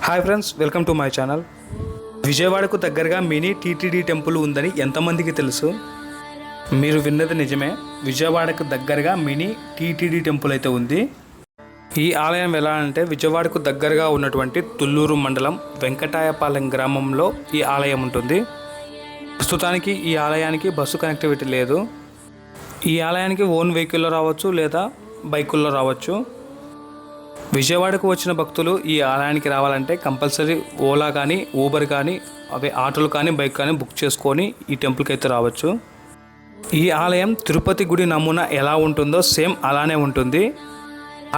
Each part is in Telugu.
Hi friends, welcome to my channel. విజయవాడకు దగ్గరగా మినీ టీటీడీ టెంపుల్ ఉందని ఎంతమందికి తెలుసు? మీరు విన్నది నిజమే. విజయవాడకు దగ్గరగా మినీ టీటీడీ టెంపుల్ అయితే ఉంది. ఈ ఆలయం ఎలా అంటే విజయవాడకు దగ్గరగా ఉన్నటువంటి తుళ్ళూరు మండలం వెంకటాయపాలెం గ్రామంలో ఈ ఆలయం ఉంటుంది. ప్రస్తుతానికి ఈ ఆలయానికి బస్సు కనెక్టివిటీ లేదు. ఈ ఆలయానికి ఓన్ వెహికల్లో రావచ్చు లేదా బైకుల్లో రావచ్చు. విజయవాడకు వచ్చిన భక్తులు ఈ ఆలయానికి రావాలంటే కంపల్సరీ ఓలా కానీ ఊబర్ కానీ ఆటోలు కానీ బైక్ కానీ బుక్ చేసుకొని ఈ టెంపుల్కి అయితే రావచ్చు. ఈ ఆలయం తిరుపతి గుడి నమూనా ఎలా ఉంటుందో సేమ్ అలానే ఉంటుంది.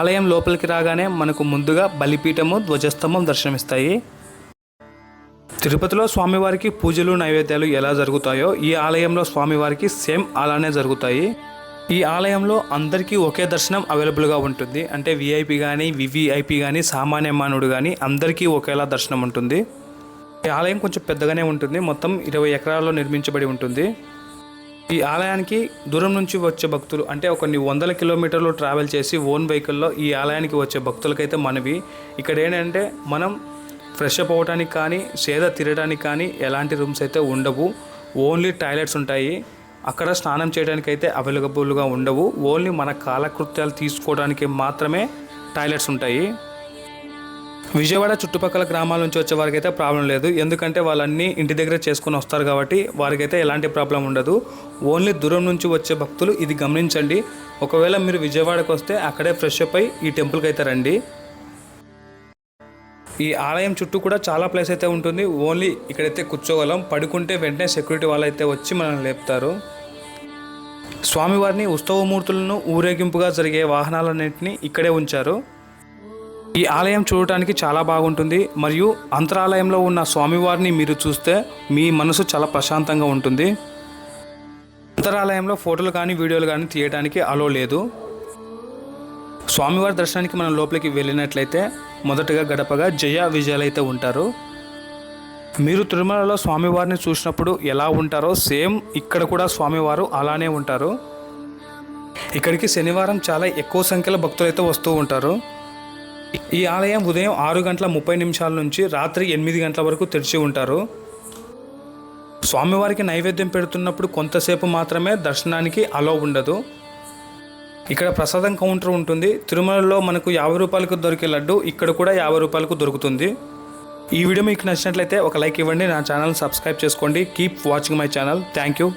ఆలయం లోపలికి రాగానే మనకు ముందుగా బలిపీఠము, ధ్వజస్తంభం దర్శనమిస్తాయి. తిరుపతిలో స్వామివారికి పూజలు, నైవేద్యాలు ఎలా జరుగుతాయో ఈ ఆలయంలో స్వామివారికి సేమ్ అలానే జరుగుతాయి. ఈ ఆలయంలో అందరికీ ఒకే దర్శనం అవైలబుల్గా ఉంటుంది. అంటే విఐపి కానీ వివిఐపి కానీ సామాన్య మానవుడు కానీ అందరికీ ఒకేలా దర్శనం ఉంటుంది. ఈ ఆలయం కొంచెం పెద్దగానే ఉంటుంది. మొత్తం 20 ఎకరాల్లో నిర్మించబడి ఉంటుంది. ఈ ఆలయానికి దూరం నుంచి వచ్చే భక్తులు అంటే కొన్ని వందల కిలోమీటర్లు ట్రావెల్ చేసి ఓన్ వెహికల్లో ఈ ఆలయానికి వచ్చే భక్తులకైతే మనవి ఇక్కడ ఏంటంటే మనం ఫ్రెష్ అప్ అవ్వడానికి కానీ సేద తిరగడానికి కానీ ఎలాంటి రూమ్స్ అయితే ఉండవు. ఓన్లీ టాయిలెట్స్ ఉంటాయి. అక్కడ స్నానం చేయడానికి అయితే అవైలబుల్గా ఉండవు. ఓన్లీ మన కాలకృత్యాలు తీసుకోవడానికి మాత్రమే టాయిలెట్స్ ఉంటాయి. విజయవాడ చుట్టుపక్కల గ్రామాల నుంచి వచ్చే వారికి అయితే ప్రాబ్లం లేదు. ఎందుకంటే వాళ్ళన్నీ ఇంటి దగ్గర చేసుకొని వస్తారు కాబట్టి వారికైతే ఎలాంటి ప్రాబ్లం ఉండదు. ఓన్లీ దూరం నుంచి వచ్చే భక్తులు ఇది గమనించండి. ఒకవేళ మీరు విజయవాడకు వస్తే అక్కడే ఫ్రెష్ అప్ అయి ఈ టెంపుల్కి అయితే రండి. ఈ ఆలయం చుట్టూ కూడా చాలా ప్లేస్ అయితే ఉంటుంది. ఓన్లీ ఇక్కడైతే కూర్చోగలం. పడుకుంటే వెంటనే సెక్యూరిటీ వాళ్ళు అయితే వచ్చి మనల్ని లేపుతారు. స్వామివారిని ఉత్సవమూర్తులను ఊరేగింపుగా జరిగే వాహనాలన్నింటినీ ఇక్కడే ఉంచారు. ఈ ఆలయం చూడటానికి చాలా బాగుంటుంది. మరియు అంతరాలయంలో ఉన్న స్వామివారిని మీరు చూస్తే మీ మనసు చాలా ప్రశాంతంగా ఉంటుంది. అంతరాలయంలో ఫోటోలు కానీ వీడియోలు కానీ తీయడానికి అలో లేదు. స్వామివారి దర్శనానికి మనం లోపలికి వెళ్ళినట్లయితే మొదటగా గడపగా జయ విజయాలు అయితే ఉంటారు. మీరు తిరుమలలో స్వామివారిని చూసినప్పుడు ఎలా ఉంటారో సేమ్ ఇక్కడ కూడా స్వామివారు అలానే ఉంటారు. ఇక్కడికి శనివారం చాలా ఎక్కువ సంఖ్యలో భక్తులు అయితే వస్తూ ఉంటారు. ఈ ఆలయం ఉదయం 6:30 నుంచి రాత్రి 8 గంటల వరకు తెరిచి ఉంటారు. స్వామివారికి నైవేద్యం పెడుతున్నప్పుడు కొంతసేపు మాత్రమే దర్శనానికి అలో ఉండదు. ఇక్కడ ప్రసాదం కౌంటర్ ఉంటుంది. తిరుమలలో మనకు 50 రూపాయలకు దొరికే లడ్డు ఇక్కడ కూడా 50 రూపాయలకు దొరుకుతుంది. ఈ వీడియో మీకు నచ్చినట్లయితే ఒక లైక్ ఇవ్వండి. నా ఛానల్ సబ్స్క్రైబ్ చేసుకోండి. Keep watching my channel. Thank you.